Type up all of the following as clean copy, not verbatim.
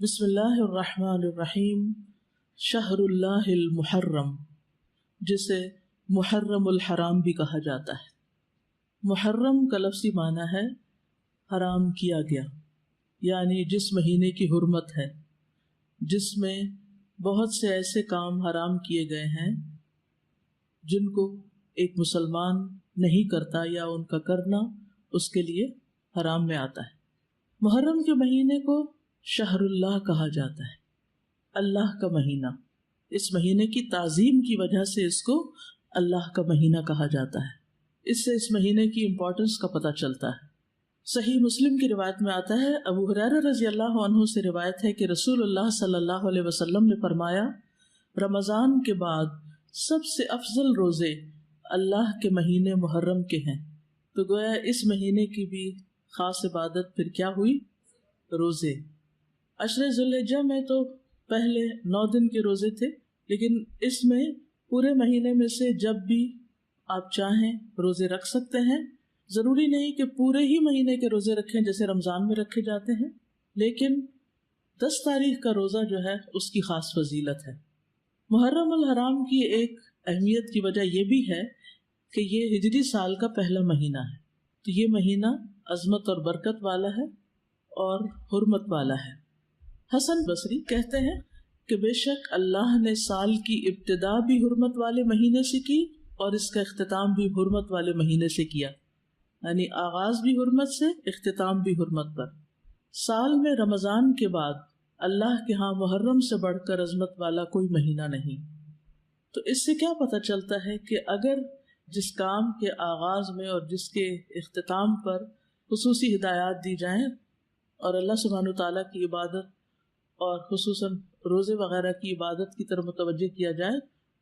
بسم اللہ الرحمن الرحیم۔ شہر اللہ المحرم، جسے محرم الحرام بھی کہا جاتا ہے۔ محرم کا لفظی معنی ہے حرام کیا گیا، یعنی جس مہینے کی حرمت ہے، جس میں بہت سے ایسے کام حرام کیے گئے ہیں جن کو ایک مسلمان نہیں کرتا یا ان کا کرنا اس کے لیے حرام میں آتا ہے۔ محرم کے مہینے کو شہر اللہ کہا جاتا ہے، اللہ کا مہینہ۔ اس مہینے کی تعظیم کی وجہ سے اس کو اللہ کا مہینہ کہا جاتا ہے۔ اس سے اس مہینے کی امپورٹنس کا پتہ چلتا ہے۔ صحیح مسلم کی روایت میں آتا ہے، ابو ہریرہ رضی اللہ عنہ سے روایت ہے کہ رسول اللہ صلی اللہ علیہ وسلم نے فرمایا، رمضان کے بعد سب سے افضل روزے اللہ کے مہینے محرم کے ہیں۔ تو گویا اس مہینے کی بھی خاص عبادت پھر کیا ہوئی؟ روزے۔ عشر ذوالحجہ میں تو پہلے 9 دن کے روزے تھے، لیکن اس میں پورے مہینے میں سے جب بھی آپ چاہیں روزے رکھ سکتے ہیں۔ ضروری نہیں کہ پورے ہی مہینے کے روزے رکھیں جیسے رمضان میں رکھے جاتے ہیں، لیکن 10 تاریخ کا روزہ جو ہے اس کی خاص فضیلت ہے۔ محرم الحرام کی ایک اہمیت کی وجہ یہ بھی ہے کہ یہ ہجری سال کا پہلا مہینہ ہے، تو یہ مہینہ عظمت اور برکت والا ہے اور حرمت والا ہے۔ حسن بصری کہتے ہیں کہ بے شک اللہ نے سال کی ابتدا بھی حرمت والے مہینے سے کی اور اس کا اختتام بھی حرمت والے مہینے سے کیا، یعنی آغاز بھی حرمت سے، اختتام بھی حرمت پر۔ سال میں رمضان کے بعد اللہ کے ہاں محرم سے بڑھ کر عظمت والا کوئی مہینہ نہیں۔ تو اس سے کیا پتہ چلتا ہے کہ اگر جس کام کے آغاز میں اور جس کے اختتام پر خصوصی ہدایات دی جائیں اور اللہ سبحانہ تعالیٰ کی عبادت اور خصوصاً روزے وغیرہ کی عبادت کی طرف متوجہ کیا جائے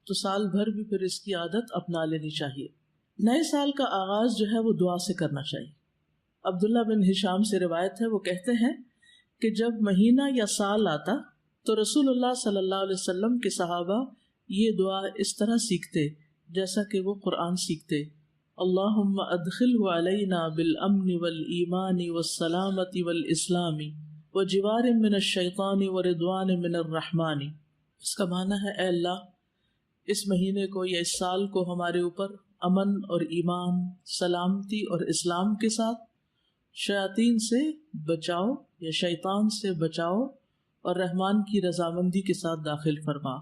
تو سال بھر بھی پھر اس کی عادت اپنا لینی چاہیے۔ نئے سال کا آغاز جو ہے وہ دعا سے کرنا چاہیے۔ عبداللہ بن ہشام سے روایت ہے، وہ کہتے ہیں کہ جب مہینہ یا سال آتا تو رسول اللہ صلی اللہ علیہ وسلم کے صحابہ یہ دعا اس طرح سیکھتے جیسا کہ وہ قرآن سیکھتے، اللہم ادخلہ علینا بالامن والایمان والسلامت والاسلام وجوار من الشیطان ورضوان من الرحمن۔ اس کا معنی ہے، اے اللہ اس مہینے کو یا اس سال کو ہمارے اوپر امن اور ایمان، سلامتی اور اسلام کے ساتھ، شیاطین سے بچاؤ یا شیطان سے بچاؤ اور رحمان کی رضامندی کے ساتھ داخل فرما۔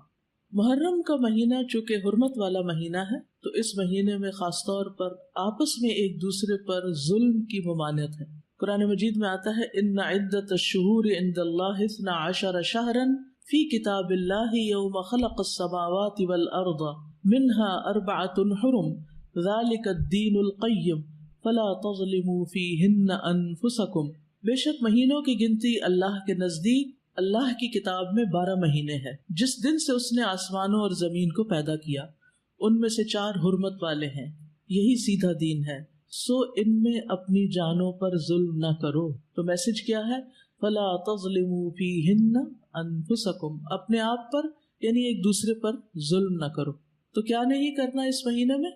محرم کا مہینہ چونکہ حرمت والا مہینہ ہے تو اس مہینے میں خاص طور پر آپس میں ایک دوسرے پر ظلم کی ممانعت ہے۔ قرآن مجید میں آتا ہے، ان عدت الشہور عند اللہ 12 شہرا فی کتاب اللہ یوم خلق السماوات والارض منها 4 حرم ذلک الدین القیم فلا تظلموا فیہن انفسکم۔ بے شک مہینوں کی گنتی اللہ کے نزدیک اللہ کی کتاب میں 12 مہینے ہیں، جس دن سے اس نے آسمانوں اور زمین کو پیدا کیا، ان میں سے 4 حرمت والے ہیں، یہی سیدھا دین ہے، سو ان میں اپنی جانوں پر ظلم نہ کرو۔ تو میسج کیا ہے؟ فلا تظلموا فیہن انفسکم، اپنے آپ پر یعنی ایک دوسرے پر ظلم نہ کرو۔ تو کیا نہیں کرنا اس مہینے میں؟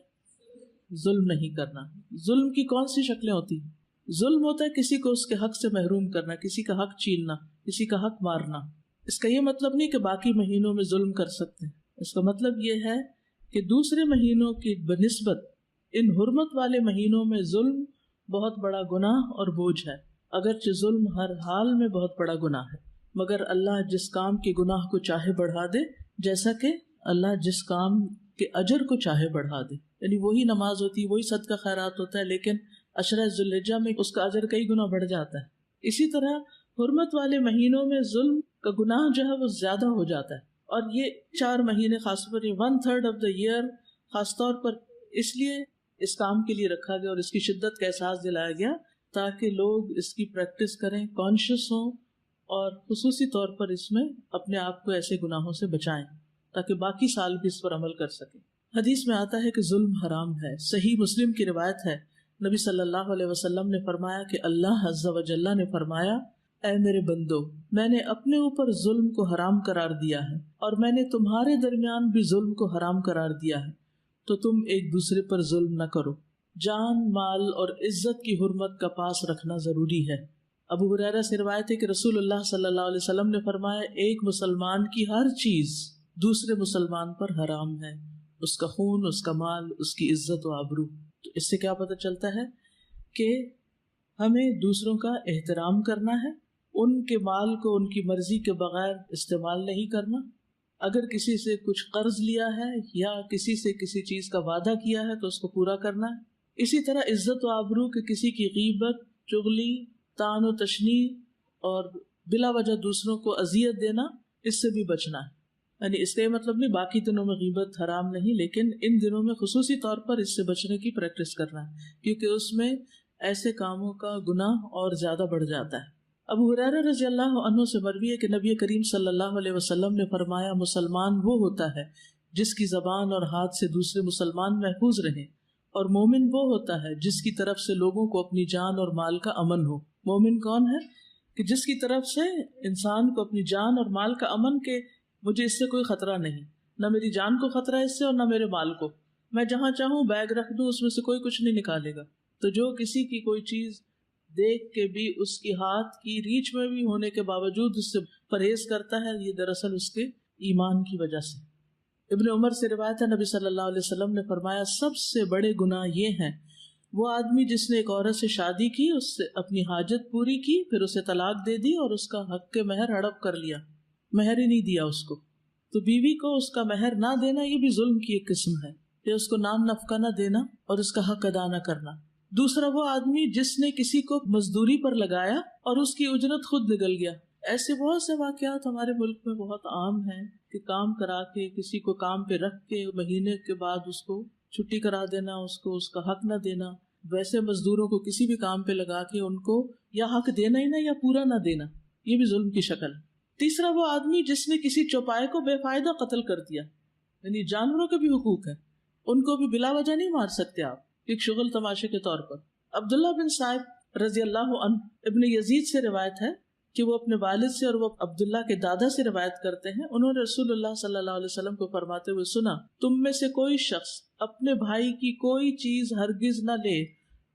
ظلم نہیں کرنا۔ ظلم کی کون سی شکلیں ہوتی ہیں؟ ظلم ہوتا ہے کسی کو اس کے حق سے محروم کرنا، کسی کا حق چھیننا، کسی کا حق مارنا۔ اس کا یہ مطلب نہیں کہ باقی مہینوں میں ظلم کر سکتے ہیں، اس کا مطلب یہ ہے کہ دوسرے مہینوں کی بنسبت ان حرمت والے مہینوں میں ظلم بہت بڑا گناہ اور بوجھ ہے۔ اگرچہ ظلم ہر حال میں بہت بڑا گناہ ہے، مگر اللہ جس کام کے گناہ کو چاہے بڑھا دے، جیسا کہ اللہ جس کام کے اجر کو چاہے بڑھا دے۔ یعنی وہی نماز ہوتی ہے، وہی صدقہ خیرات ہوتا ہے، لیکن عشرہ ذوالحجہ میں اس کا اجر کئی گنا بڑھ جاتا ہے۔ اسی طرح حرمت والے مہینوں میں ظلم کا گناہ جو ہے وہ زیادہ ہو جاتا ہے، اور یہ 4 مہینے خاص طور پر 1/3 آف دا ایئر خاص طور پر اس لیے اس کام کے لیے رکھا گیا اور اس کی شدت کا احساس دلایا گیا تاکہ لوگ اس کی پریکٹس کریں، کانشیس ہوں، اور خصوصی طور پر اس میں اپنے آپ کو ایسے گناہوں سے بچائیں تاکہ باقی سال بھی اس پر عمل کر سکیں۔ حدیث میں آتا ہے کہ ظلم حرام ہے۔ صحیح مسلم کی روایت ہے، نبی صلی اللہ علیہ وسلم نے فرمایا کہ اللہ عز و جل نے فرمایا، اے میرے بندو، میں نے اپنے اوپر ظلم کو حرام قرار دیا ہے اور میں نے تمہارے درمیان بھی ظلم کو حرام قرار دیا ہے، تو تم ایک دوسرے پر ظلم نہ کرو۔ جان، مال اور عزت کی حرمت کا پاس رکھنا ضروری ہے۔ ابو ہریرہ سے روایت ہے کہ رسول اللہ صلی اللہ علیہ وسلم نے فرمایا ایک مسلمان کی ہر چیز دوسرے مسلمان پر حرام ہے، اس کا خون، اس کا مال، اس کی عزت و آبرو۔ تو اس سے کیا پتہ چلتا ہے کہ ہمیں دوسروں کا احترام کرنا ہے، ان کے مال کو ان کی مرضی کے بغیر استعمال نہیں کرنا، اگر کسی سے کچھ قرض لیا ہے یا کسی سے کسی چیز کا وعدہ کیا ہے تو اس کو پورا کرنا ہے۔ اسی طرح عزت و آبرو کہ کسی کی غیبت، چغلی، طعن و تشنیع اور بلا وجہ دوسروں کو اذیت دینا، اس سے بھی بچنا ہے۔ یعنی اس کا یہ مطلب نہیں باقی دنوں میں غیبت حرام نہیں، لیکن ان دنوں میں خصوصی طور پر اس سے بچنے کی پریکٹس کرنا ہے، کیونکہ اس میں ایسے کاموں کا گناہ اور زیادہ بڑھ جاتا ہے۔ ابو ہریرہ رضی اللہ عنہ سے مروی ہے کہ نبی کریم صلی اللہ علیہ وسلم نے فرمایا مسلمان وہ ہوتا ہے جس کی زبان اور ہاتھ سے دوسرے مسلمان محفوظ رہیں، اور مومن وہ ہوتا ہے جس کی طرف سے لوگوں کو اپنی جان اور مال کا امن ہو۔ مومن کون ہے؟ کہ جس کی طرف سے انسان کو اپنی جان اور مال کا امن، کہ مجھے اس سے کوئی خطرہ نہیں، نہ میری جان کو خطرہ ہے اس سے اور نہ میرے مال کو، میں جہاں چاہوں بیگ رکھ دوں اس میں سے کوئی کچھ نہیں نکالے گا۔ تو جو کسی کی کوئی چیز دیکھ کے بھی اس کی ہاتھ کی ریچ میں بھی ہونے کے باوجود اس سے پرہیز کرتا ہے، یہ دراصل اس کے ایمان کی وجہ سے۔ ابن عمر سے روایت ہے نبی صلی اللہ علیہ وسلم نے فرمایا سب سے بڑے گناہ یہ ہیں وہ آدمی جس نے ایک عورت سے شادی کی، اس سے اپنی حاجت پوری کی، پھر اسے طلاق دے دی اور اس کا حق کے مہر ہڑپ کر لیا، مہر ہی نہیں دیا اس کو۔ تو بیوی کو اس کا مہر نہ دینا یہ بھی ظلم کی ایک قسم ہے، کہ اس کو نان نفقہ نہ دینا اور اس کا حق ادا نہ کرنا۔ دوسرا وہ آدمی جس نے کسی کو مزدوری پر لگایا اور اس کی اجرت خود نکل گیا۔ ایسے بہت سے واقعات ہمارے ملک میں بہت عام ہیں کہ کام کرا کے کسی کو کام پہ رکھ کے مہینے کے بعد اس کو چھٹی کرا دینا، اس کو اس کا حق نہ دینا۔ ویسے مزدوروں کو کسی بھی کام پہ لگا کے ان کو یا حق دینا ہی نہ یا پورا نہ دینا، یہ بھی ظلم کی شکل ہے۔ تیسرا وہ آدمی جس نے کسی چوپائے کو بے فائدہ قتل کر دیا، یعنی جانوروں کے بھی حقوق ہیں، ان کو بھی بلا وجہ نہیں مار سکتے آپ، ایک شغل تماشے کے طور پر۔ عبداللہ بن صائب رضی اللہ عنہ ابن یزید سے روایت ہے کہ وہ اپنے والد سے اور وہ عبداللہ کے دادا سے روایت کرتے ہیں، انہوں نے رسول اللہ صلی اللہ علیہ وسلم کو فرماتے ہوئے سنا، تم میں سے کوئی شخص اپنے بھائی کی کوئی چیز ہرگز نہ لے،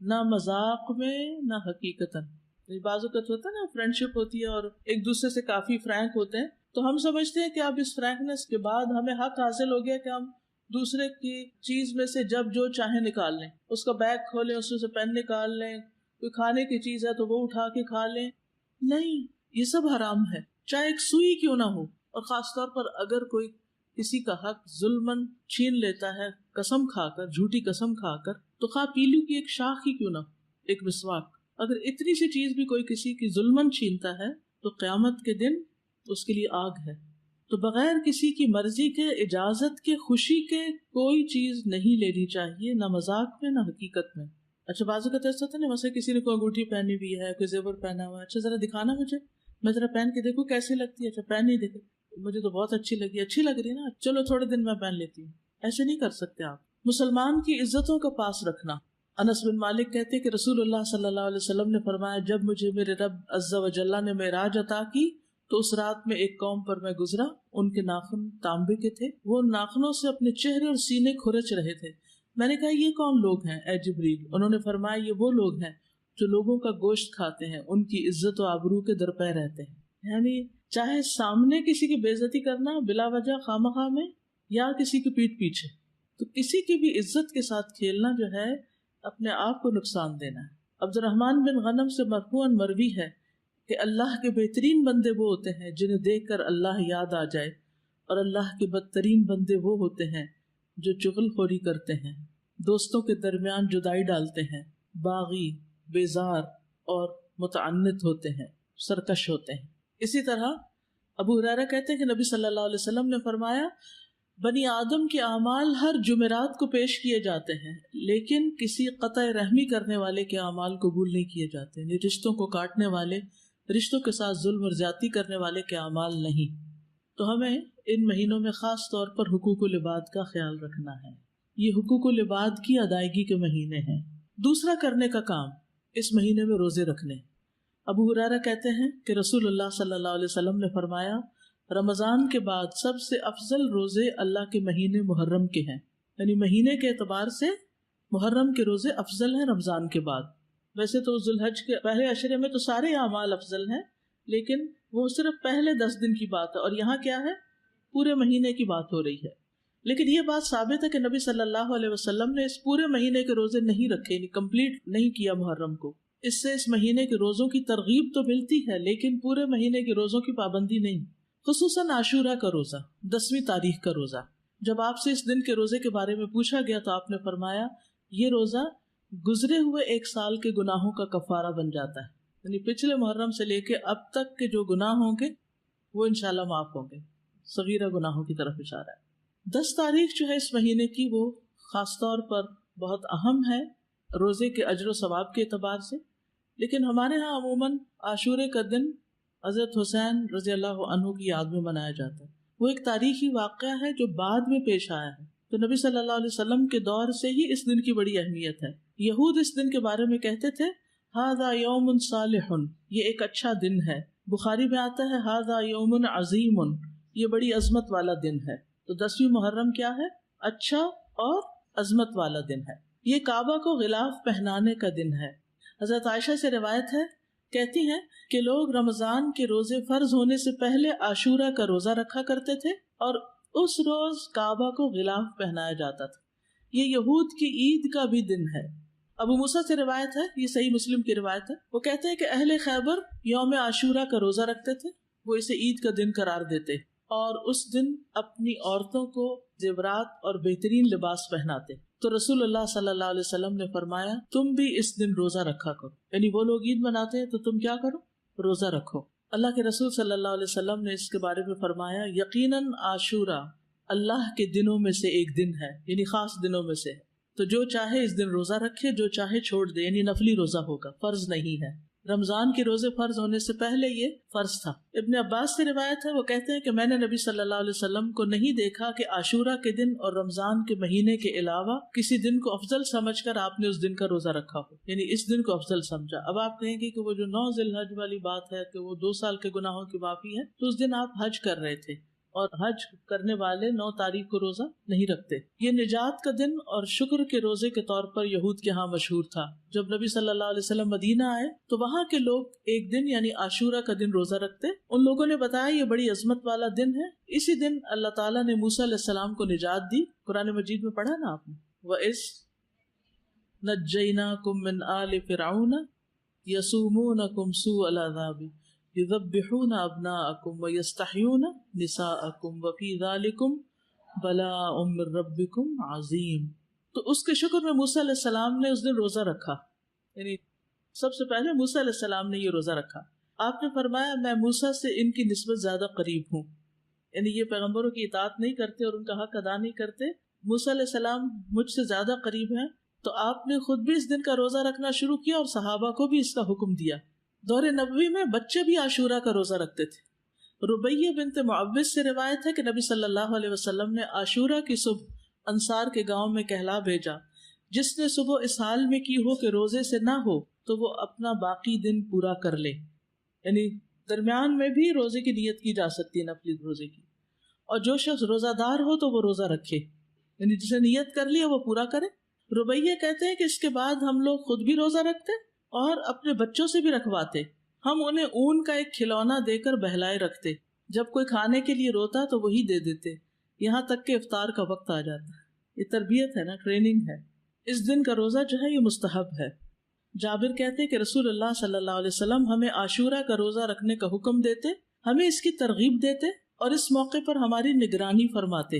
نہ مذاق میں نہ حقیقتاً۔ بعض اوقات ہوتا ہے نا فرینڈ شپ ہوتی ہے اور ایک دوسرے سے کافی فرینک ہوتے ہیں، تو ہم سمجھتے ہیں کہ اب اس فرینکنس کے بعد ہمیں حق حاصل ہو گیا کہ ہم دوسرے کی چیز میں سے جب جو چاہیں نکال لیں، اس کا بیگ کھولیں، اس میں سے پین نکال لیں، کوئی کھانے کی چیز ہے تو وہ اٹھا کے کھا لیں۔ نہیں، یہ سب حرام ہے، چاہے ایک سوئی کیوں نہ ہو، اور خاص طور پر اگر کوئی کسی کا حق ظلمن چھین لیتا ہے قسم کھا کر، جھوٹی قسم کھا کر، تو خواہ پیلو کی ایک شاخ ہی کیوں نہ، ایک مسواک، اگر اتنی سی چیز بھی کوئی کسی کی ظلمن چھینتا ہے تو قیامت کے دن اس کے لیے آگ ہے۔ تو بغیر کسی کی مرضی کے، اجازت کے، خوشی کے کوئی چیز نہیں لینی چاہیے، نہ مذاق میں نہ حقیقت میں۔ اچھا بعض اوقات ایسا ہوتا ہے نا، مثلا کسی نے کوئی انگوٹھی پہنی ہوئی ہے، کوئی زیور پہنا ہوا ہے، اچھا ذرا دکھانا مجھے، میں ذرا پہن کے دیکھوں کیسی لگتی ہے، اچھا پہن ہی دیکھے، مجھے تو بہت اچھی لگی، اچھی لگ رہی ہے نا، چلو تھوڑے دن میں پہن لیتی ہوں۔ ایسے نہیں کر سکتے آپ۔ مسلمان کی عزتوں کا پاس رکھنا۔ انس بن مالک کہتے کہ رسول اللہ صلی اللہ علیہ وسلم نے فرمایا جب مجھے میرے رب عز و جل نے معراج عطا کی تو اس رات میں ایک قوم پر میں گزرا، ان کے ناخن تانبے کے تھے، وہ ناخنوں سے اپنے چہرے اور سینے کھرچ رہے تھے۔ میں نے کہا یہ کون لوگ ہیں اے جبریل؟ انہوں نے فرمایا یہ وہ لوگ ہیں جو لوگوں کا گوشت کھاتے ہیں، ان کی عزت و آبرو کے درپے رہتے ہیں۔ یعنی چاہے سامنے کسی کی بے عزتی کرنا بلا وجہ خواہ میں یا کسی کی پیٹھ پیچھے، تو کسی کی بھی عزت کے ساتھ کھیلنا جو ہے اپنے آپ کو نقصان دینا ہے۔ عبد الرحمن بن غنم سے مرفوعاً مروی ہے کہ اللہ کے بہترین بندے وہ ہوتے ہیں جنہیں دیکھ کر اللہ یاد آ جائے، اور اللہ کے بدترین بندے وہ ہوتے ہیں جو چغل خوری کرتے ہیں، دوستوں کے درمیان جدائی ڈالتے ہیں، باغی، بیزار اور متعنت ہوتے ہیں، سرکش ہوتے ہیں۔ اسی طرح ابو ہریرہ کہتے ہیں کہ نبی صلی اللہ علیہ وسلم نے فرمایا بنی آدم کے اعمال ہر جمعرات کو پیش کیے جاتے ہیں، لیکن کسی قطع رحمی کرنے والے کے اعمال قبول نہیں کیے جاتے، یعنی رشتوں کو کاٹنے والے، رشتوں کے ساتھ ظلم اور زیادتی کرنے والے کے اعمال نہیں۔ تو ہمیں ان مہینوں میں خاص طور پر حقوق العباد کا خیال رکھنا ہے، یہ حقوق العباد کی ادائیگی کے مہینے ہیں۔ دوسرا کرنے کا کام اس مہینے میں روزے رکھنے۔ ابو ہریرہ کہتے ہیں کہ رسول اللہ صلی اللہ علیہ وسلم نے فرمایا رمضان کے بعد سب سے افضل روزے اللہ کے مہینے محرم کے ہیں، یعنی مہینے کے اعتبار سے محرم کے روزے افضل ہیں رمضان کے بعد۔ ویسے تو ذوالحج کے پہلے عشرے میں تو سارے اعمال افضل ہیں، لیکن وہ صرف پہلے 10 دن کی بات ہے، اور یہاں کیا ہے، پورے مہینے کی بات ہو رہی ہے۔ لیکن یہ بات ثابت ہے کہ نبی صلی اللہ علیہ وسلم نے اس پورے مہینے کے روزے نہیں رکھے، یعنی کمپلیٹ نہیں کیا محرم کو۔ اس سے اس مہینے کے روزوں کی ترغیب تو ملتی ہے، لیکن پورے مہینے کے روزوں کی پابندی نہیں، خصوصاً عاشورہ کا روزہ، 10ویں تاریخ کا روزہ۔ جب آپ سے اس دن کے روزے کے بارے میں پوچھا گیا تو آپ نے فرمایا یہ روزہ گزرے ہوئے 1 سال کے گناہوں کا کفارہ بن جاتا ہے، یعنی پچھلے محرم سے لے کے اب تک کے جو گناہ ہوں گے وہ انشاءاللہ معاف ہوں گے، صغیرہ گناہوں کی طرف اشارہ ہے۔ 10 تاریخ جو ہے اس مہینے کی، وہ خاص طور پر بہت اہم ہے روزے کے اجر و ثواب کے اعتبار سے، لیکن ہمارے ہاں عموماً عاشورے کا دن حضرت حسین رضی اللہ عنہ کی یاد میں منایا جاتا ہے۔ وہ ایک تاریخی واقعہ ہے جو بعد میں پیش آیا ہے، تو نبی صلی اللہ علیہ وسلم کے دور سے ہی اس دن کی بڑی اہمیت ہے۔ یہود اس دن کے بارے میں کہتے تھے ھذا یوم صالح، یہ ایک اچھا دن ہے۔ بخاری میں آتا ہے ھذا یوم عظیم، یہ بڑی عظمت والا دن ہے۔ تو 10ویں محرم کیا ہے؟ اچھا اور عظمت والا دن ہے۔ یہ کعبہ کو غلاف پہنانے کا دن ہے۔ حضرت عائشہ سے روایت ہے، کہتی ہیں کہ لوگ رمضان کے روزے فرض ہونے سے پہلے عاشورہ کا روزہ رکھا کرتے تھے، اور اس روز کعبہ کو غلاف پہنایا جاتا تھا۔ یہ یہود کی عید کا بھی دن ہے۔ ابو موسیٰ سے روایت ہے، یہ صحیح مسلم کی روایت ہے، وہ کہتے ہیں کہ اہل خیبر یوم عاشورہ کا روزہ رکھتے تھے، وہ اسے عید کا دن قرار دیتے، اور اس دن اپنی عورتوں کو زیورات اور بہترین لباس پہناتے۔ تو رسول اللہ صلی اللہ علیہ وسلم نے فرمایا تم بھی اس دن روزہ رکھا کرو، یعنی وہ لوگ عید مناتے ہیں تو تم کیا کرو؟ روزہ رکھو۔ اللہ کے رسول صلی اللہ علیہ وسلم نے اس کے بارے میں فرمایا یقیناً عاشورہ اللہ کے دنوں میں سے ایک دن ہے، یعنی خاص دنوں میں سے ہے، تو جو چاہے اس دن روزہ رکھے، جو چاہے چھوڑ دے، یعنی نفلی روزہ ہوگا، فرض نہیں ہے۔ رمضان کے روزے فرض ہونے سے پہلے یہ فرض تھا۔ ابن عباس سے روایت ہے، وہ کہتے ہیں کہ میں نے نبی صلی اللہ علیہ وسلم کو نہیں دیکھا کہ عاشورہ کے دن اور رمضان کے مہینے کے علاوہ کسی دن کو افضل سمجھ کر آپ نے اس دن کا روزہ رکھا ہو، یعنی اس دن کو افضل سمجھا۔ اب آپ کہیں گے کہ وہ جو 9 ذی الحج والی بات ہے کہ وہ 2 سال کے گناہوں کی معافی ہے، تو اس دن آپ حج کر رہے تھے، اور حج کرنے والے 9 تاریخ کو روزہ نہیں رکھتے۔ یہ نجات کا دن اور شکر کے روزے کے طور پر یہود کے ہاں مشہور تھا۔ جب نبی صلی اللہ علیہ وسلم مدینہ آئے تو وہاں کے لوگ ایک دن یعنی عاشورہ کا دن روزہ رکھتے۔ ان لوگوں نے بتایا یہ بڑی عظمت والا دن ہے، اسی دن اللہ تعالیٰ نے موسیٰ علیہ السلام کو نجات دی۔ قرآن مجید میں پڑھا نا آپ نے، وَإِذْ نَجَّيْنَاكُم مِّنْ آلِ فِرْعَوْنَ يَسُومُونَكُمْ سُوءَ الْعَذَابِ يُذَبِّحُونَ أَبْنَاءَكُمْ وَيَسْتَحْيُونَ نِسَاءَكُمْ وَفِي ذَلِكُمْ بَلَاءٌ مِّن رَبِّكُمْ عَظِيمٌ۔ تو اس کے شکر میں موسیٰ علیہ السلام نے اس دن روزہ رکھا، یعنی سب سے پہلے موسیٰ علیہ السلام نے یہ روزہ رکھا۔ آپ نے فرمایا میں موسیٰ سے ان کی نسبت زیادہ قریب ہوں، یعنی یہ پیغمبروں کی اطاعت نہیں کرتے اور ان کا حق ادا نہیں کرتے، موسیٰ علیہ السلام مجھ سے زیادہ قریب ہیں۔ تو آپ نے خود بھی اس دن کا روزہ رکھنا شروع کیا اور صحابہ کو بھی اس کا حکم دیا۔ دور نبوی میں بچے بھی عاشورہ کا روزہ رکھتے تھے۔ ربیہ بنت معوذ سے روایت ہے کہ نبی صلی اللہ علیہ وسلم نے عاشورہ کی صبح انصار کے گاؤں میں کہلا بھیجا، جس نے صبح اس حال میں کی ہو کہ روزے سے نہ ہو تو وہ اپنا باقی دن پورا کر لے، یعنی درمیان میں بھی روزے کی نیت کی جا سکتی ہے، نفلی روزے کی، اور جو شخص روزہ دار ہو تو وہ روزہ رکھے، یعنی جسے نیت کر لی وہ پورا کرے۔ ربیہ کہتے ہیں کہ اس کے بعد ہم لوگ خود بھی روزہ رکھتے اور اپنے بچوں سے بھی رکھواتے، ہم انہیں اون کا ایک کھلونا دے کر بہلائے رکھتے، جب کوئی کھانے کے لیے روتا تو وہی دے دیتے، یہاں تک کہ افطار کا وقت آ جاتا۔ یہ تربیت ہے نا، ٹریننگ ہے۔ اس دن کا روزہ جو ہے یہ مستحب ہے۔ جابر کہتے ہیں کہ رسول اللہ صلی اللہ علیہ وسلم ہمیں عاشورہ کا روزہ رکھنے کا حکم دیتے، ہمیں اس کی ترغیب دیتے اور اس موقع پر ہماری نگرانی فرماتے،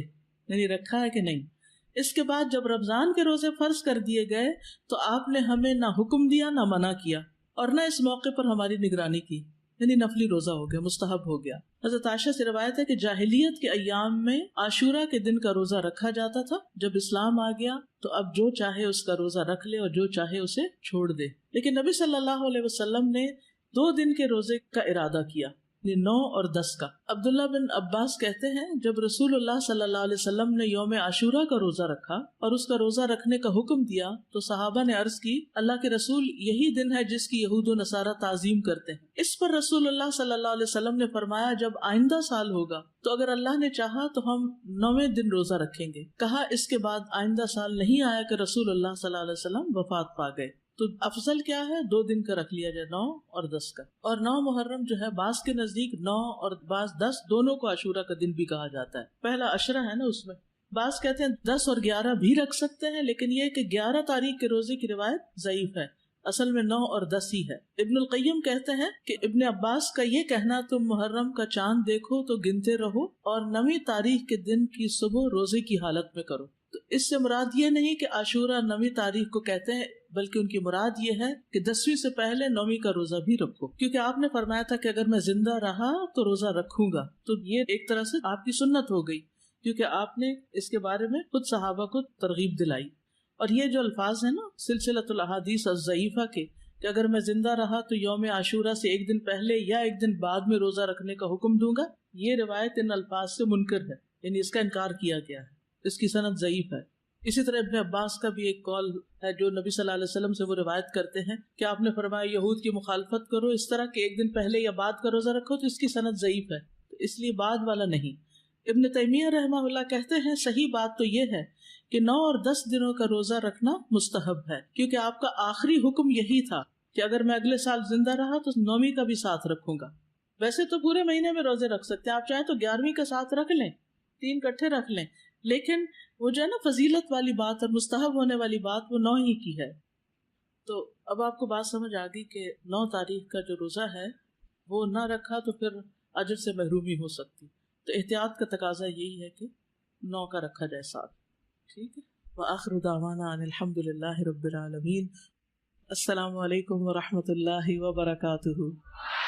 یعنی رکھا ہے کہ نہیں۔ اس کے بعد جب رمضان کے روزے فرض کر دیے گئے تو آپ نے ہمیں نہ حکم دیا نہ منع کیا، اور نہ اس موقع پر ہماری نگرانی کی، یعنی نفلی روزہ ہو گیا، مستحب ہو گیا۔ حضرت عائشہ سے روایت ہے کہ جاہلیت کے ایام میں عاشورہ کے دن کا روزہ رکھا جاتا تھا، جب اسلام آ گیا تو اب جو چاہے اس کا روزہ رکھ لے اور جو چاہے اسے چھوڑ دے، لیکن نبی صلی اللہ علیہ وسلم نے 2 دن کے روزے کا ارادہ کیا، 9 اور 10 کا۔ عبداللہ بن عباس کہتے ہیں جب رسول اللہ صلی اللہ علیہ وسلم نے یوم عاشورہ کا روزہ رکھا اور اس کا روزہ رکھنے کا حکم دیا تو صحابہ نے عرض کی اللہ کے رسول یہی دن ہے جس کی یہود و نصارہ تعظیم کرتے ہیں۔ اس پر رسول اللہ صلی اللہ علیہ وسلم نے فرمایا جب آئندہ سال ہوگا تو اگر اللہ نے چاہا تو ہم 9ویں دن روزہ رکھیں گے۔ کہا اس کے بعد آئندہ سال نہیں آیا کہ رسول اللہ صلی اللہ علیہ وسلم وفات پا گئے۔ تو افضل کیا ہے 2 دن کا رکھ لیا جائے 9 اور 10 کا. اور 9 محرم جو ہے بعض کے نزدیک 9 اور بعض 10 دونوں کو عاشورہ کا دن بھی کہا جاتا ہے. پہلا عشرہ ہے نا اس میں بعض کہتے ہیں 10 اور 11 بھی رکھ سکتے ہیں، لیکن یہ کہ 11 تاریخ کے روزے کی روایت ضعیف ہے، اصل میں 9 اور 10 ہی ہے. ابن القیم کہتے ہیں کہ ابن عباس کا یہ کہنا تم محرم کا چاند دیکھو تو گنتے رہو اور 9ویں تاریخ کے دن کی صبح روزے کی حالت میں کرو. تو اس سے مراد یہ نہیں کہ عاشورہ 9ویں تاریخ کو کہتے ہیں، بلکہ ان کی مراد یہ ہے کہ 10ویں سے پہلے 9ویں کا روزہ بھی رکھو، کیونکہ آپ نے فرمایا تھا کہ اگر میں زندہ رہا تو روزہ رکھوں گا. تو یہ ایک طرح سے آپ کی سنت ہو گئی، کیونکہ آپ نے اس کے بارے میں خود صحابہ کو ترغیب دلائی. اور یہ جو الفاظ ہیں نا سلسلۃ الاحادیث الضعیفہ کے، کہ اگر میں زندہ رہا تو یوم عاشورہ سے 1 دن پہلے یا 1 دن بعد میں روزہ رکھنے کا حکم دوں گا، یہ روایت ان الفاظ سے منکر ہے، یعنی اس کا انکار کیا گیا ہے، اس کی سند ضعیف ہے. اسی طرح ابن عباس کا بھی ایک قول ہے جو نبی صلی اللہ علیہ وسلم سے وہ روایت کرتے ہیں کہ آپ نے فرمایا یہود کی مخالفت کرو اس طرح کہ 1 دن پہلے یا بعد کا روزہ رکھو، تو اس کی سند ضعیف ہے، تو اس لیے بعد والا نہیں. ابن تیمیہ رحمہ اللہ کہتے ہیں صحیح بات تو یہ ہے کہ 9 اور 10 دنوں کا روزہ رکھنا مستحب ہے، کیونکہ آپ کا آخری حکم یہی تھا کہ اگر میں اگلے سال زندہ رہا تو 9ویں کا بھی ساتھ رکھوں گا. ویسے تو پورے مہینے میں روزے رکھ سکتے ہیں، آپ چاہیں تو 11ویں کا ساتھ رکھ لیں، 3 اکٹھے رکھ لیں، لیکن وہ جو ہے نا فضیلت والی بات اور مستحب ہونے والی بات وہ 9 ہی کی ہے. تو اب آپ کو بات سمجھ آ گئی کہ 9 تاریخ کا جو روزہ ہے وہ نہ رکھا تو پھر اجر سے محرومی ہو سکتی. تو احتیاط کا تقاضا یہی ہے کہ 9 کا رکھا جائے ساتھ. ٹھیک ہے. وآخر دعوانا ان الحمد للہ رب العالمین. السلام علیکم ورحمۃ اللہ وبرکاتہ.